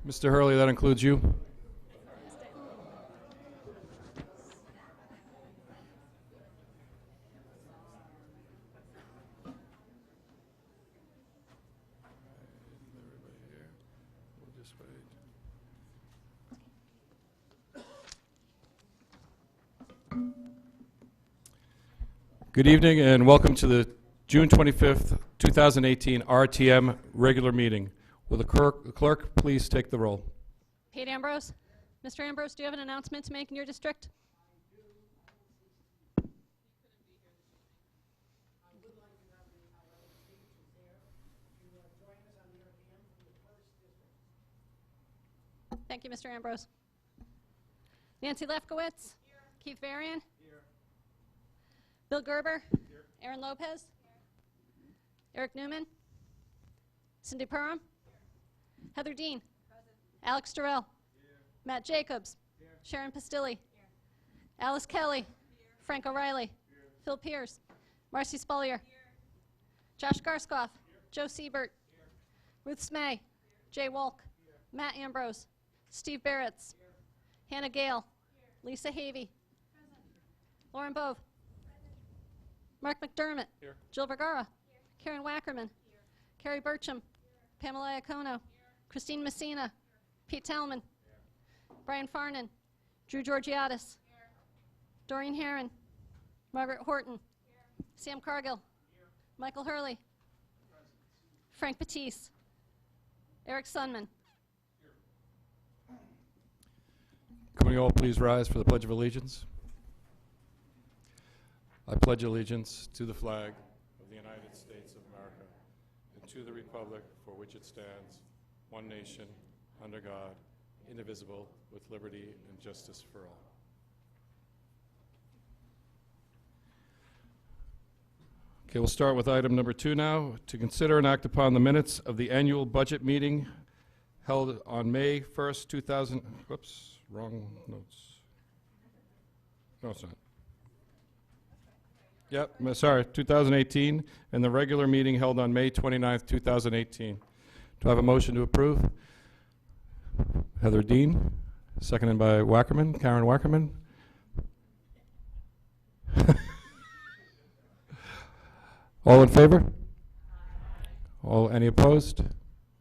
Mr. Hurley, that includes you. Good evening and welcome to the June 25th, 2018 RTM regular meeting. Will the clerk please take the roll? Kate Ambrose. Mr. Ambrose, do you have an announcement to make in your district? Thank you, Mr. Ambrose. Nancy Lefkowitz. Here. Keith Varian. Here. Bill Gerber. Here. Aaron Lopez. Here. Eric Newman. Cindy Perham. Here. Heather Dean. Present. Alex Durrell. Here. Matt Jacobs. Here. Sharon Pastilli. Here. Alice Kelly. Here. Frank O'Reilly. Here. Phil Pierce. Marcy Spollier. Here. Josh Garskoff. Here. Joe Siebert. Here. Ruth Smay. Here. Jay Wolk. Here. Matt Ambrose. Steve Barretts. Here. Hannah Gale. Here. Lisa Havey. Present. Lauren Bove. Present. Mark McDermott. Here. Jill Vergara. Here. Karen Wackerman. Here. Carrie Burcham. Here. Pamela Iacono. Here. Christine Messina. Here. Pete Talman. Here. Brian Farnan. Drew Georgiadis. Here. Doreen Herron. Margaret Horton. Here. Sam Cargill. Here. Michael Hurley. Present. Frank Batiste. Eric Sunman. Can we all please rise for the Pledge of Allegiance? I pledge allegiance to the flag of the United States of America and to the republic for which it stands, one nation, under God, indivisible, with liberty and justice for all. Okay, we'll start with item number 2 now, to consider and act upon the minutes of the annual budget meeting held on May 1st, 2000, whoops. Wrong notes. No, it's not. Yep, sorry, 2018, and the regular meeting held on May 29th, 2018. Do I have a motion to approve? Heather Dean, seconded by Wackerman, Karen Wackerman. All in favor? Any opposed?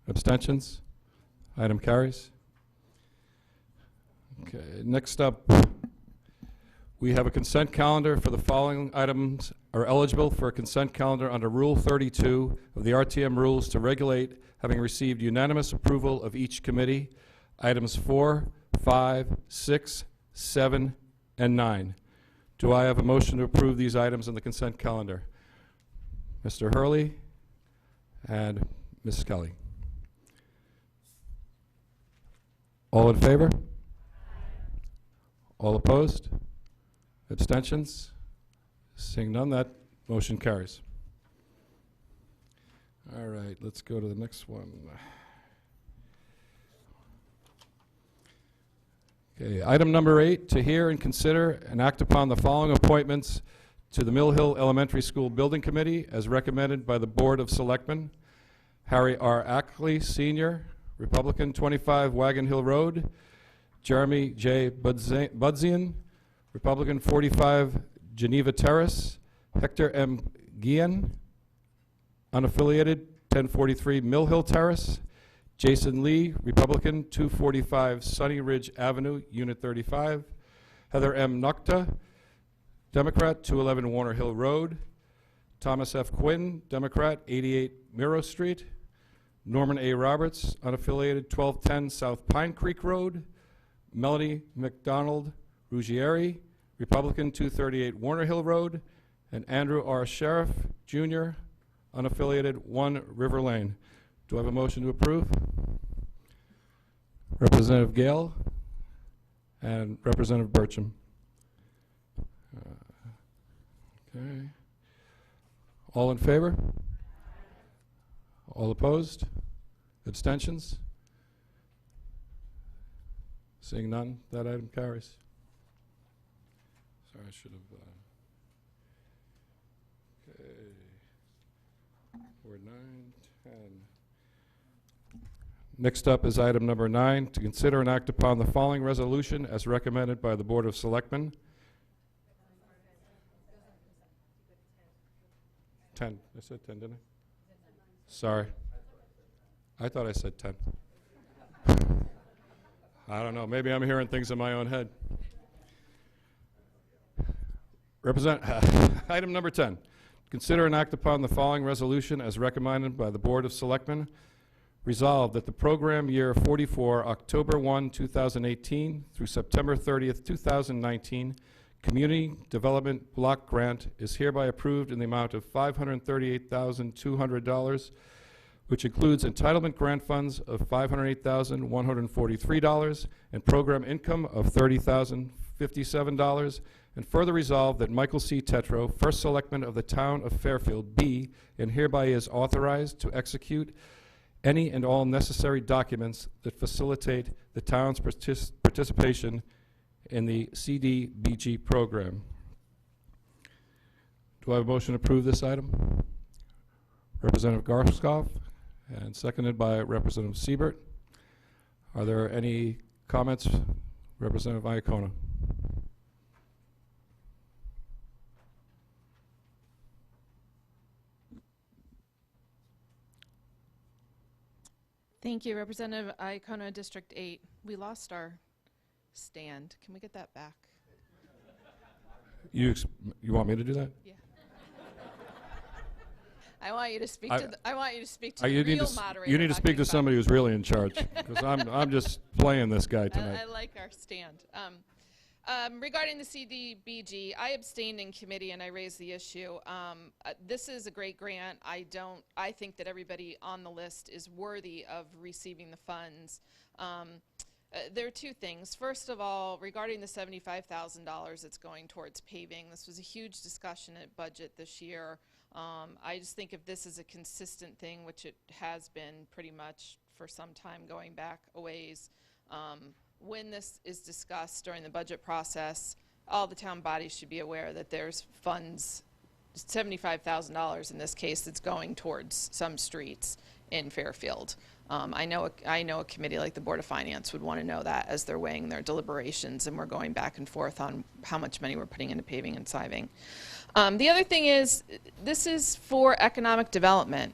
Abstentions? Item carries. Okay, next up, we have a consent calendar. For the following items are eligible for a consent calendar under Rule 32 of the RTM rules to regulate, having received unanimous approval of each committee. Items 4, 5, 6, 7, and 9. Do I have a motion to approve these items on the consent calendar? Mr. Hurley and Ms. Kelly. All in favor? All opposed? Abstentions? Seeing none, that motion carries. All right, let's go to the next one. Okay, item number 8, to hear and consider and act upon the following appointments to the Mill Hill Elementary School Building Committee as recommended by the Board of Selectmen. Harry R. Ackley, Sr., Republican, 25 Wagon Hill Road. Jeremy J. Budzian, Republican, 45 Geneva Terrace. Hector M. Guillen, unaffiliated, 1043 Mill Hill Terrace. Jason Lee, Republican, 245 Sunny Ridge Avenue, Unit 35. Heather M. Nukta, Democrat, 211 Warner Hill Road. Thomas F. Quinn, Democrat, 88 Miro Street. Norman A. Roberts, unaffiliated, 1210 South Pine Creek Road. Melanie McDonald Ruggieri, Republican, 238 Warner Hill Road. And Andrew R. Sheriff, Jr., unaffiliated, 1 River Lane. Do I have a motion to approve? Representative Gale and Representative Burcham. Okay. All in favor? All opposed? Abstentions? Seeing none, that item carries. Sorry, I should have. Okay. We're 9, 10, Next up is item number 9, to consider and act upon the following resolution as recommended by the Board of Selectmen. 10. I said 10, didn't I? Sorry. I thought I said 10. I don't know. Maybe I'm hearing things in my own head. Item number 10. Consider and act upon the following resolution as recommended by the Board of Selectmen. Resolved that the program year 44, October 1, 2018 through September 30th, 2019, Community Development Block Grant is hereby approved in the amount of $538,200, which includes entitlement grant funds of $508,143 and program income of $30,057, and further resolved that Michael C. Tetro, First Selectman of the Town of Fairfield, be and hereby is authorized to execute any and all necessary documents that facilitate the town's participation in the CDBG program. Do I have a motion to approve this item? Representative Garskov, and seconded by Representative Siebert. Are there any comments? Representative Iacona. Thank you, Representative Iacona, District 8. We lost our stand. Can we get that back? You want me to do that? Yeah. I want you to speak to the You real moderator. You need to not speak getting to somebody who's really in charge, because I'm just playing this guy tonight. I like our stand. Regarding the CDBG, I abstained in committee and I raised the issue. This is a great grant. I think that everybody on the list is worthy of receiving the funds. There are two things. First of all, regarding the $75,000 that's going towards paving, this was a huge discussion at budget this year. I just think if this is a consistent thing, which it has been pretty much for some time going back a ways, when this is discussed during the budget process, all the town bodies should be aware that there's funds, $75,000 in this case, that's going towards some streets in Fairfield. I know a committee like the Board of Finance would want to know that as they're weighing their deliberations and we're going back and forth on how much money we're putting into paving and siving. The other thing is, this is for economic development.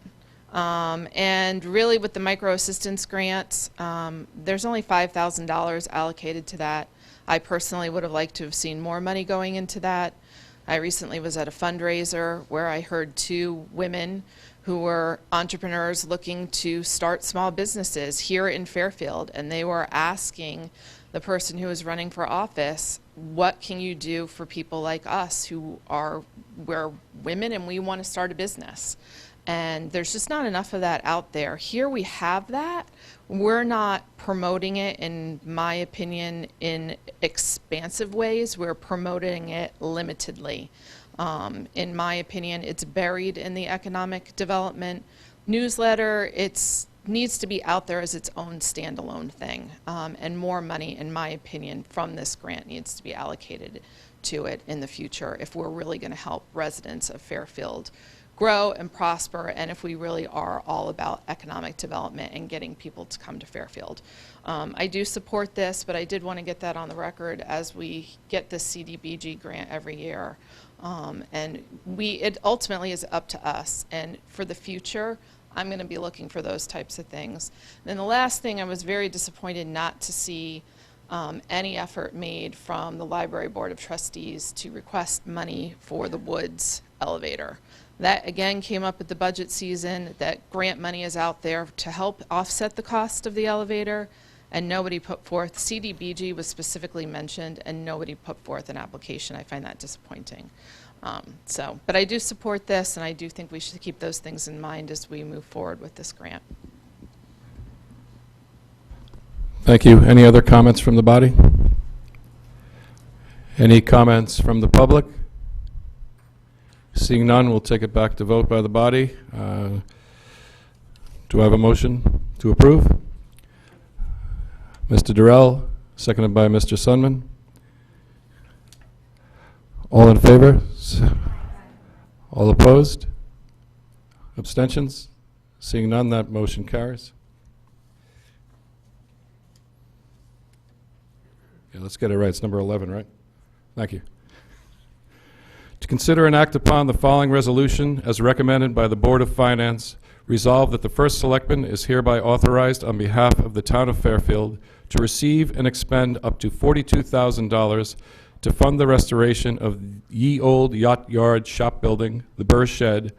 And really with the micro assistance grants, there's only $5,000 allocated to that. I personally would have liked to have seen more money going into that. I recently was at a fundraiser where I heard two women who were entrepreneurs looking to start small businesses here in Fairfield, and they were asking the person who was running for office, what can you do for people like us we're women and we want to start a business? And there's just not enough of that out there. Here we have that. We're not promoting it, in my opinion, in expansive ways. We're promoting it limitedly. In my opinion, it's buried in the economic development newsletter. It needs to be out there as its own standalone thing. And more money, in my opinion, from this grant needs to be allocated to it in the future if we're really going to help residents of Fairfield grow and prosper, and if we really are all about economic development and getting people to come to Fairfield. I do support this, but I did want to get that on the record as we get this CDBG grant every year. And it ultimately is up to us, and for the future, I'm going to be looking for those types of things. And then the last thing, I was very disappointed not to see any effort made from the Library Board of Trustees to request money for the Woods elevator. That again came up at the budget season, that grant money is out there to help offset the cost of the elevator, and nobody put forth, CDBG was specifically mentioned, and nobody put forth an application. I find that disappointing. But I do support this, and I do think we should keep those things in mind as we move forward with this grant. Thank you. Any other comments from the body? Any comments from the public? Seeing none, we'll take it back to vote by the body. Do I have a motion to approve? Mr. Durrell, seconded by Mr. Sunman. All in favor? All opposed? Abstentions? Seeing none, that motion carries. Yeah, let's get it right. It's number 11, right? Thank you. To consider and act upon the following resolution as recommended by the Board of Finance, resolved that the first selectman is hereby authorized on behalf of the town of Fairfield to receive and expend up to $42,000 to fund the restoration of Ye Old Yacht Yard Shop Building, the Burr Shed,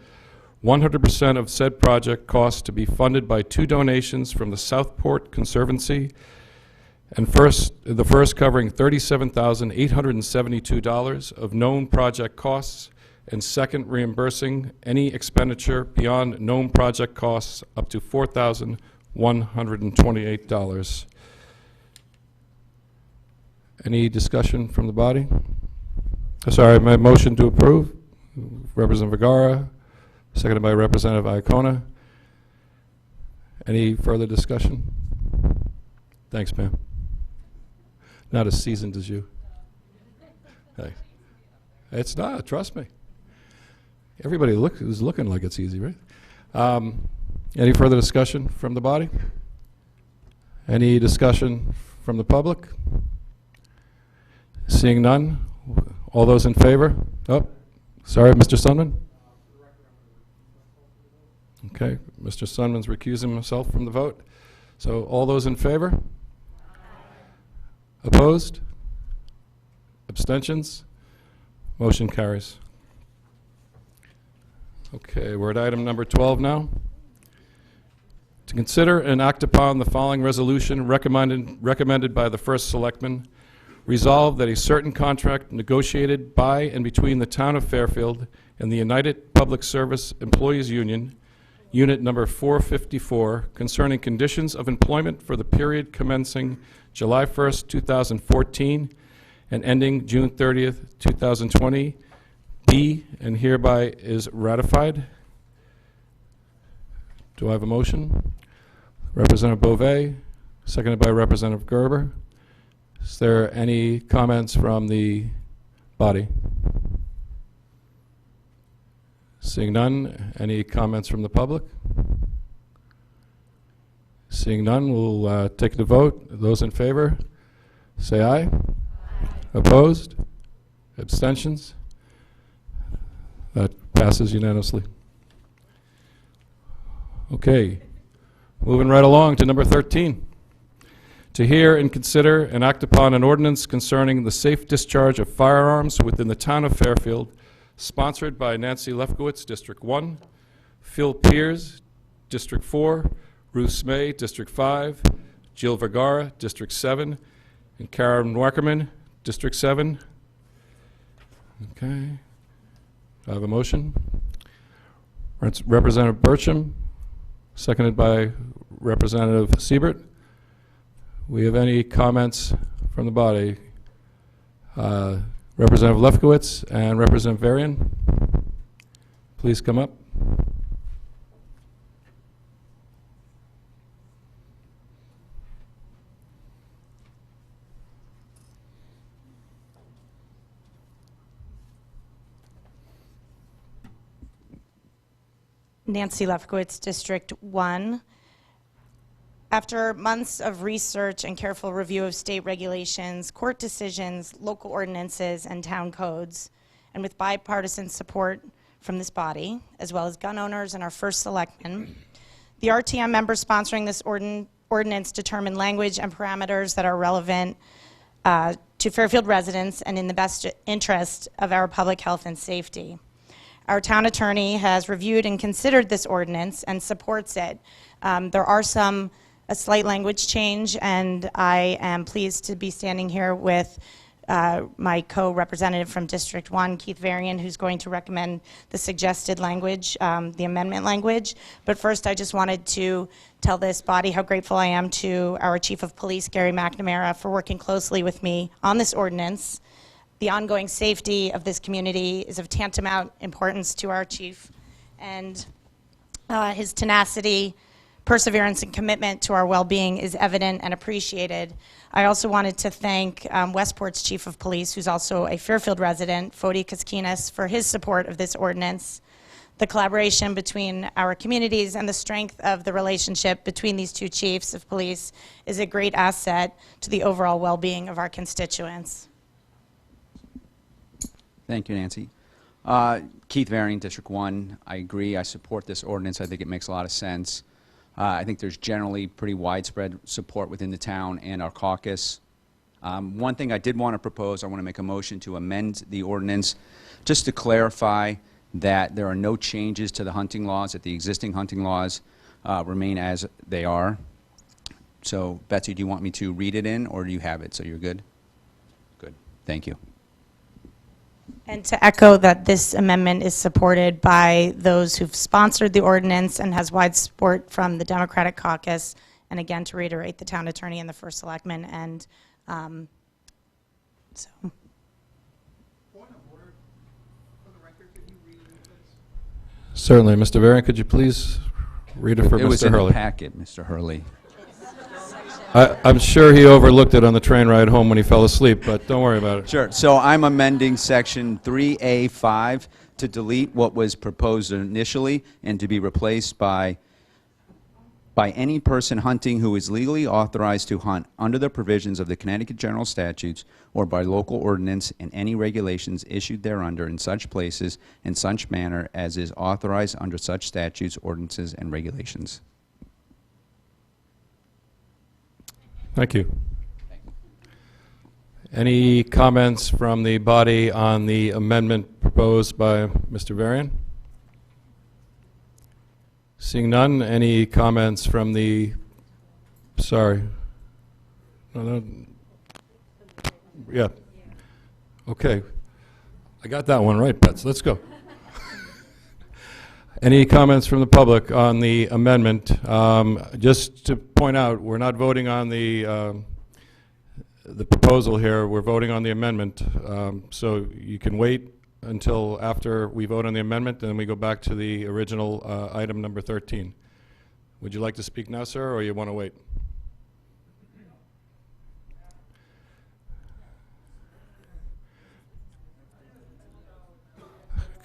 100% of said project costs to be funded by 2 donations from the Southport Conservancy, and the first covering $37,872 of known project costs, and second reimbursing any expenditure beyond known project costs up to $4,128. Any discussion from the body? Sorry, my motion to approve. Representative Vergara, seconded by Representative Iacona. Any further discussion? Thanks, ma'am. Not as seasoned as you. Hey. It's not, trust me. Everybody is looking like it's easy, right? Any further discussion from the body? Any discussion from the public? Seeing none, all those in favor? Oh, sorry, Mr. Sunman? Okay, Mr. Sunman's recusing himself from the vote. So all those in favor? Opposed? Abstentions? Motion carries. Okay, we're at item number 12 now. To consider and act upon the following resolution recommended by the first selectman, resolved that a certain contract negotiated by and between the town of Fairfield and the United Public Service Employees Union, Unit number 454, concerning conditions of employment for the period commencing July 1st, 2014 and ending June 30th, 2020, be and hereby is ratified. Do I have a motion? Representative Beauvais, seconded by Representative Gerber. Is there any comments from the body? Seeing none, any comments from the public? Seeing none, we'll take the vote. Those in favor, say aye. Aye. Opposed? Abstentions? That passes unanimously. Okay, moving right along to number 13. To hear and consider and act upon an ordinance concerning the safe discharge of firearms within the town of Fairfield, sponsored by Nancy Lefkowitz, District 1, Phil Peers, District 4, Ruth Smay, District 5, Jill Vergara, District 7, and Karen Wackerman, District 7. Okay. I have a motion. Representative Burcham, seconded by Representative Siebert. We have any comments from the body? Representative Lefkowitz and Representative Varian, please come up. Nancy Lefkowitz, District 1. After months of research and careful review of state regulations, court decisions, local ordinances, and town codes, and with bipartisan support from this body, as well as gun owners and our first selectman, the RTM members sponsoring this ordinance determine language and parameters that are relevant to Fairfield residents and in the best interest of our public health and safety. Our town attorney has reviewed and considered this ordinance and supports it. There are a slight language change, and I am pleased to be standing here with my co-representative from District 1, Keith Varian, who's going to recommend the suggested language, the amendment language. But first, I just wanted to tell this body how grateful I am to our Chief of Police, Gary McNamara, for working closely with me on this ordinance. The ongoing safety of this community is of tantamount importance to our chief, and his tenacity, perseverance, and commitment to our well-being is evident and appreciated. I also wanted to thank Westport's Chief of Police, who's also a Fairfield resident, Fodi Kaskinas, for his support of this ordinance. The collaboration between our communities and the strength of the relationship between these two chiefs of police is a great asset to the overall well-being of our constituents. Thank you, Nancy. Keith Varian, District 1. I agree. I support this ordinance. I think it makes a lot of sense. I think there's generally pretty widespread support within the town and our caucus. One thing I did want to propose, I want to make a motion to amend the ordinance just to clarify that there are no changes to the hunting laws, that the existing hunting laws remain as they are. So, Betsy, do you want me to read it in, or do you have it, so you're good? Good. Thank you. And to echo that this amendment is supported by those who've sponsored the ordinance and has wide support from the Democratic caucus, and again, to reiterate, the town attorney and the first selectman, and so. Certainly. Mr. Varian, could you please read it for It was Mr. in the Hurley? packet, Mr. Hurley. I'm sure he overlooked it on the train ride home when he fell asleep, but don't worry about it. Sure. So I'm amending Section 3A5 to delete what was proposed initially and to be replaced by any person hunting who is legally authorized to hunt under the provisions of the Connecticut General Statutes or by local ordinance and any regulations issued thereunder in such places in such manner as is authorized under such statutes, ordinances, and regulations. Thank you. Any comments from the body on the amendment proposed by Mr. Varian? Seeing none, any comments from the, sorry. No. Yeah. Okay. I got that one right, Bets. Let's go. Any comments from the public on the amendment? Just to point out, we're not voting on the proposal here. We're voting on the amendment. So you can wait until after we vote on the amendment, and then we go back to the original item number 13. Would you like to speak now, sir, or you want to wait?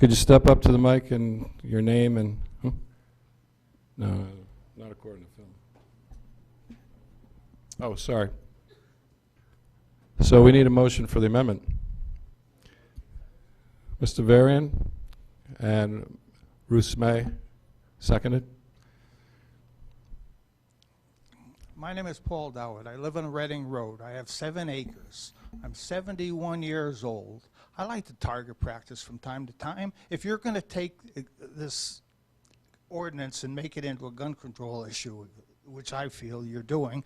Could you step up to the mic and your name and... No, not according to film. Oh, sorry. So we need a motion for the amendment. Mr. Varian and Ruth May, seconded. My name is Paul Dowd. I live on Reading Road. I have 7 acres. I'm 71 years old. I like to target practice from time to time. If you're going to take this ordinance and make it into a gun control issue, which I feel you're doing,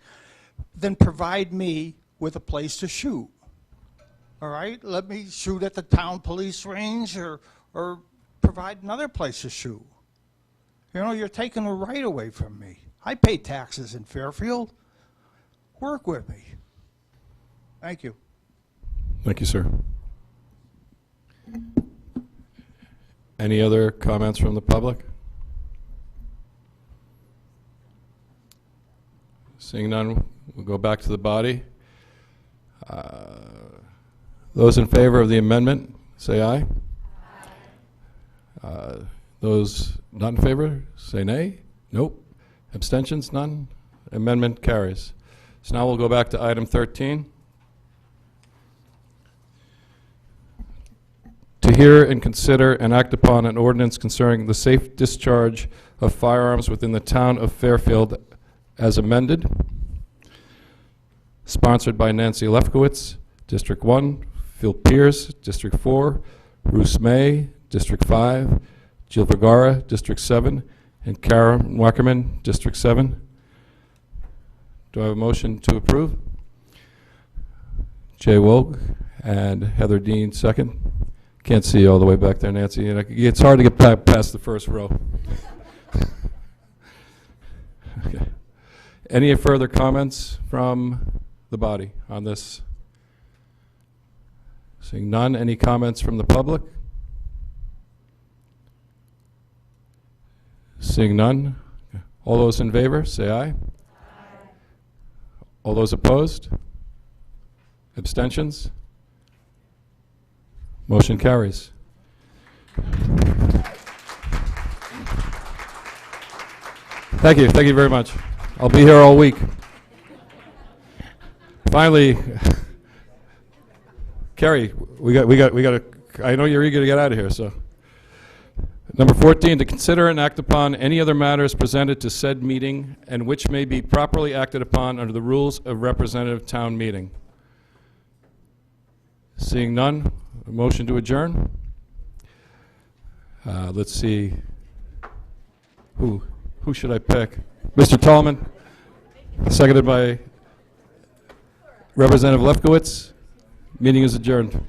then provide me with a place to shoot. All right? Let me shoot at the town police range or provide another place to shoot. You know, you're taking a right away from me. I pay taxes in Fairfield. Work with me. Thank you. Thank you, sir. Any other comments from the public? Seeing none, we'll go back to the body. Those in favor of the amendment, say aye. Those not in favor, say nay. Nope. Abstentions, none. Amendment carries. So now we'll go back to item 13. To hear and consider and act upon an ordinance concerning the safe discharge of firearms within the town of Fairfield as amended. Sponsored by Nancy Lefkowitz, District 1, Phil Pierce, District 4, Bruce May, District 5, Jill Vergara, District 7, and Karen Wackerman, District 7. Do I have a motion to approve? Jay Wolk and Heather Dean, second. Can't see you all the way back there, Nancy. It's hard to get past the first row. Okay. Any further comments from the body on this? Seeing none, any comments from the public? Seeing none, all those in favor, say aye. Aye. All those opposed? Abstentions? Motion carries. Thank you very much. I'll be here all week. Finally, Kerry, we got a, I know you're eager to get out of here, so. Number 14, to consider and act upon any other matters presented to said meeting and which may be properly acted upon under the rules of representative town meeting. Seeing none, a motion to adjourn. Let's see, who should I pick? Mr. Tallman, seconded by Representative Lefkowitz. Meeting is adjourned.